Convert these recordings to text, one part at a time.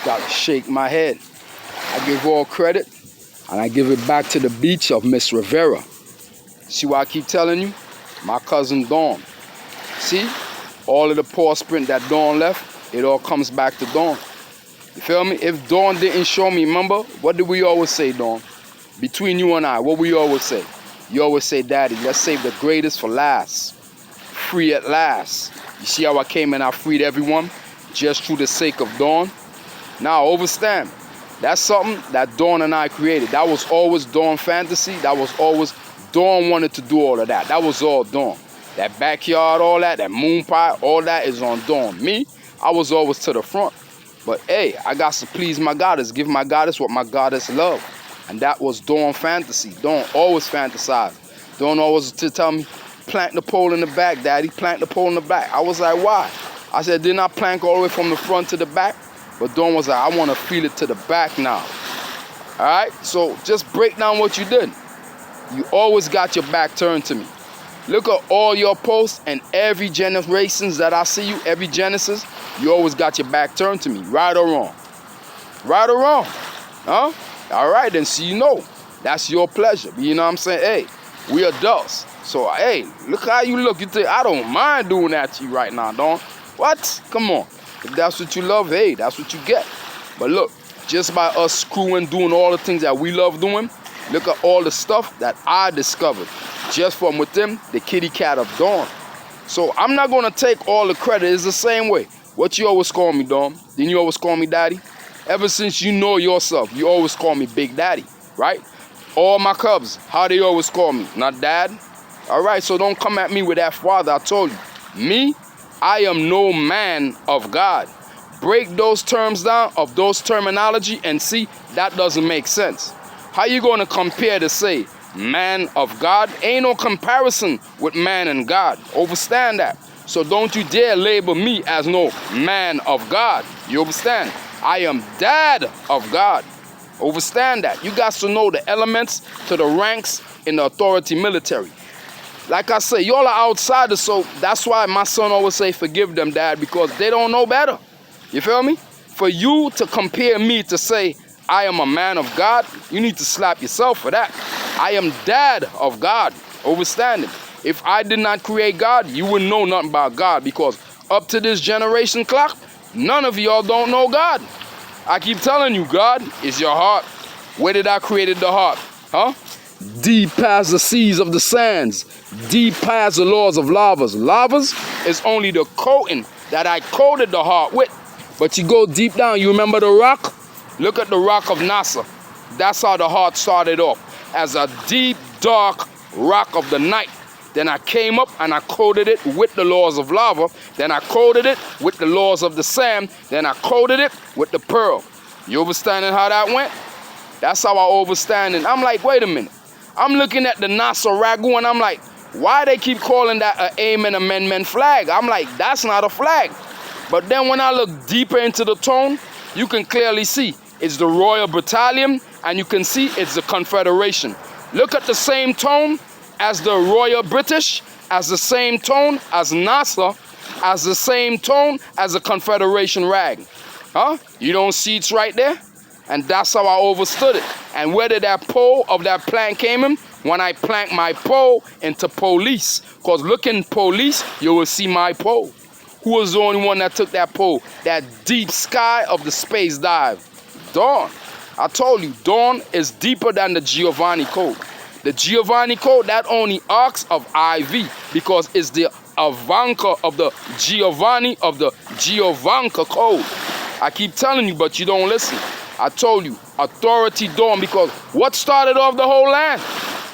gotta shake my head. I give all credit, and I give it back to the beach of Miss Rivera. See why I keep telling you? My cousin Dawn. See? All of the paw sprint that Dawn left, it all comes back to Dawn. You feel me? If Dawn didn't show me, remember, what do we always say, Dawn? Between you and I, what we always say? You always say, Daddy, let's save the greatest for last. Free at last. You see how I came and I freed everyone just through the sake of Dawn? Now, understand, that's something that Dawn and I created. That was always Dawn fantasy. That was always Dawn wanted to do all of that. That was all Dawn. That backyard, all that moon pie, all that is on Dawn. Me, I was always to the front. But hey, I got to please my goddess, give my goddess what my goddess loved. And that was Dawn fantasy. Dawn always fantasized. Dawn always to tell me, plank the pole in the back, Daddy, plank the pole in the back. I was like, why? I said, didn't I plank all the way from the front to the back? But Dawn was like, I want to feel it to the back now. All right? So just break down what you did. You always got your back turned to me. Look at all your posts and every generations that I see you, every Genesis, you always got your back turned to me, right or wrong. Right or wrong? Huh? All right, then, so you know, that's your pleasure. You know what I'm saying? Hey, we adults. So, hey, look how you look. You think, I don't mind doing that to you right now, Dawn. What? Come on. If that's what you love, hey, that's what you get. But look, just by us screwing, doing all the things that we love doing, look at all the stuff that I discovered just from within the kitty cat of Dawn. So I'm not going to take all the credit. It's the same way. What you always call me, Dawn? Then you always call me Daddy? Ever since you know yourself, you always call me Big Daddy, right? All my cubs, how they always call me? Not Dad? All right, so don't come at me with that father. I told you. Me, I am no man of God. Break those terms down of those terminology and see that doesn't make sense. How you going to compare to say man of God? Ain't no comparison with man and God. Understand that. So don't you dare label me as no man of God. You understand? I am Dad of God. Understand that. You got to know the elements to the ranks in the authority military. Like I say, y'all are outsiders, so that's why my son always say, forgive them, Dad, because they don't know better. You feel me? For you to compare me to say, I am a man of God, you need to slap yourself for that. I am Dad of God. Understand it. If I did not create God, you wouldn't know nothing about God, because up to this generation clock, none of y'all don't know God. I keep telling you, God is your heart. Where did I create the heart? Huh? Deep past the seas of the sands. Deep past the laws of lavas. Lavas is only the coating that I coated the heart with. But you go deep down, you remember the rock? Look at the rock of Nasser. That's how the heart started off. As a deep, dark rock of the night. Then I came up and I coated it with the laws of lava. Then I coated it with the laws of the sand. Then I coated it with the pearl. You understanding how that went? That's how I understand it. I'm like, wait a minute. I'm looking at the Nasser Ragu and I'm like, why they keep calling that an Amen Amendment flag? I'm like, that's not a flag. But then when I look deeper into the tone, you can clearly see it's the Royal Battalion and you can see it's the Confederation. Look at the same tone as the Royal British, as the same tone as Nasser, as the same tone as the Confederation rag. Huh? You don't see it's right there? And that's how I understood it. And where did that pole of that plank came in? When I plank my pole into police. Because looking police, you will see my pole. Who was the only one that took that pole? That deep sky of the space dive. Dawn. I told you, Dawn is deeper than the Giovanni Code. The Giovanni Code, that only arcs of IV, because it's the Ivanka of the Giovanni of the Giovanka Code. I keep telling you, but you don't listen. I told you, authority Dawn, because what started off the whole land?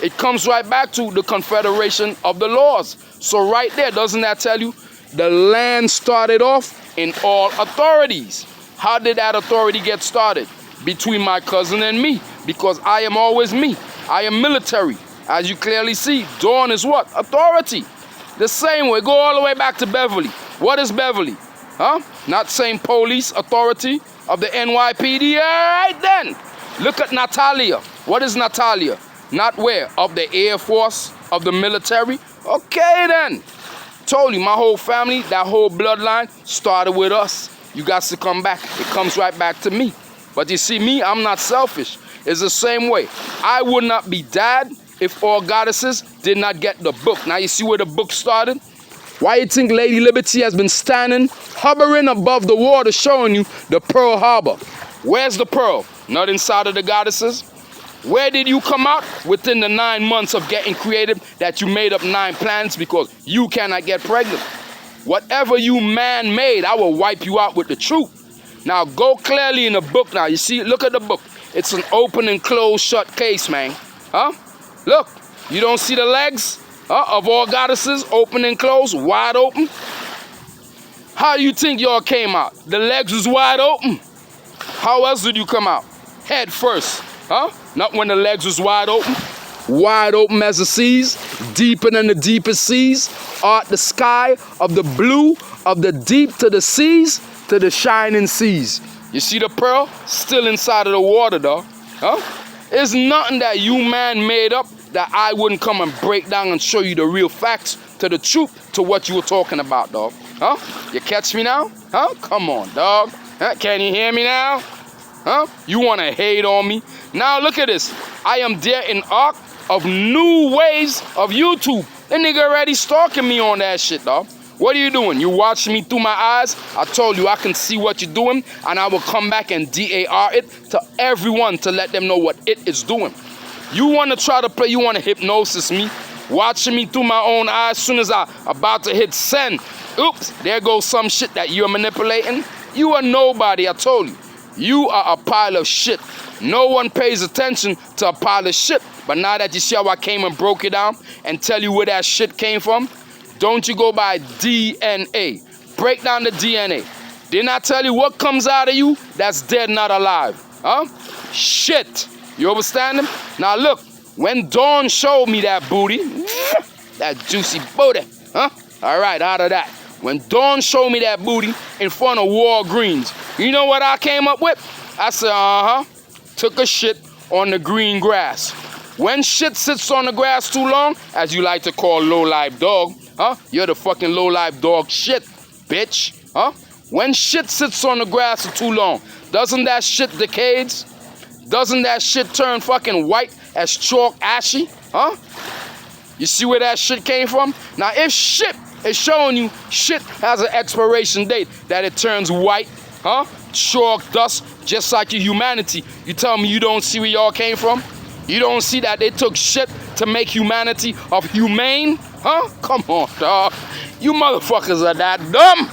It comes right back to the Confederation of the Laws. So right there, doesn't that tell you? The land started off in all authorities. How did that authority get started? Between my cousin and me, because I am always me. I am military. As you clearly see, Dawn is what? Authority. The same way. Go all the way back to Beverly. What is Beverly? Huh? Not same police authority of the NYPD. All right then. Look at Natalia. What is Natalia? Not where? Of the Air Force, of the military? Okay then. Told you, my whole family, that whole bloodline started with us. you got to come back. It comes right back to me. But you see, me, I'm not selfish. It's the same way. I would not be dad if all goddesses did not get the book. Now you see where the book started? Why you think Lady Liberty has been standing, hovering above the water, showing you the Pearl Harbor? Where's the pearl? Not inside of the goddesses. Where did you come out? Within the 9 months of getting created, that you made up 9 plans because you cannot get pregnant. Whatever you man-made, I will wipe you out with the truth. Now go clearly in the book now. You see, look at the book. It's an open and closed shut case, man. Huh? Look, you don't see the legs of all goddesses, open and closed, wide open? How you think y'all came out? The legs was wide open. How else did you come out? Head first, huh? Not when the legs was wide open. Wide open as the seas, deeper than the deepest seas. Art the sky of the blue of the deep to the seas, to the shining seas. You see the pearl? Still inside of the water, though. Huh? There's nothing that you man made up that I wouldn't come and break down and show you the real facts, to the truth, to what you were talking about, dog. Huh? You catch me now? Huh? Come on, dog. Huh? Can you hear me now? Huh? You want to hate on me? Now look at this. I am there in arc of new ways of YouTube. The nigga already stalking me on that shit, dog. What are you doing? You watching me through my eyes? I told you I can see what you're doing, and I will come back and DAR it to everyone to let them know what it is doing. You want to try to play, you want to hypnosis me, watching me through my own eyes. As soon as I about to hit send, oops, there goes some shit that you're manipulating. You are nobody, I told you. You are a pile of shit. No one pays attention to a pile of shit. But now that you see how I came and broke it down and tell you where that shit came from, don't you go by DNA. Break down the DNA. Didn't I tell you what comes out of you that's dead, not alive? Huh? Shit. You understand? Now look, when Dawn showed me that booty, that juicy booty, huh? All right, out of that. When Dawn showed me that booty in front of Walgreens, you know what I came up with? I said, took a shit on the green grass. When shit sits on the grass too long, as you like to call low-life dog, huh? You're the fucking low-life dog shit, bitch, huh? When shit sits on the grass for too long, doesn't that shit decades? Doesn't that shit turn fucking white as chalk ashy, huh? You see where that shit came from? Now, if shit is showing you shit has an expiration date, that it turns white, huh? Chalk dust, just like your humanity. You tell me you don't see where y'all came from? You don't see that they took shit to make humanity of humane? Huh? Come on, dog. You motherfuckers are that dumb.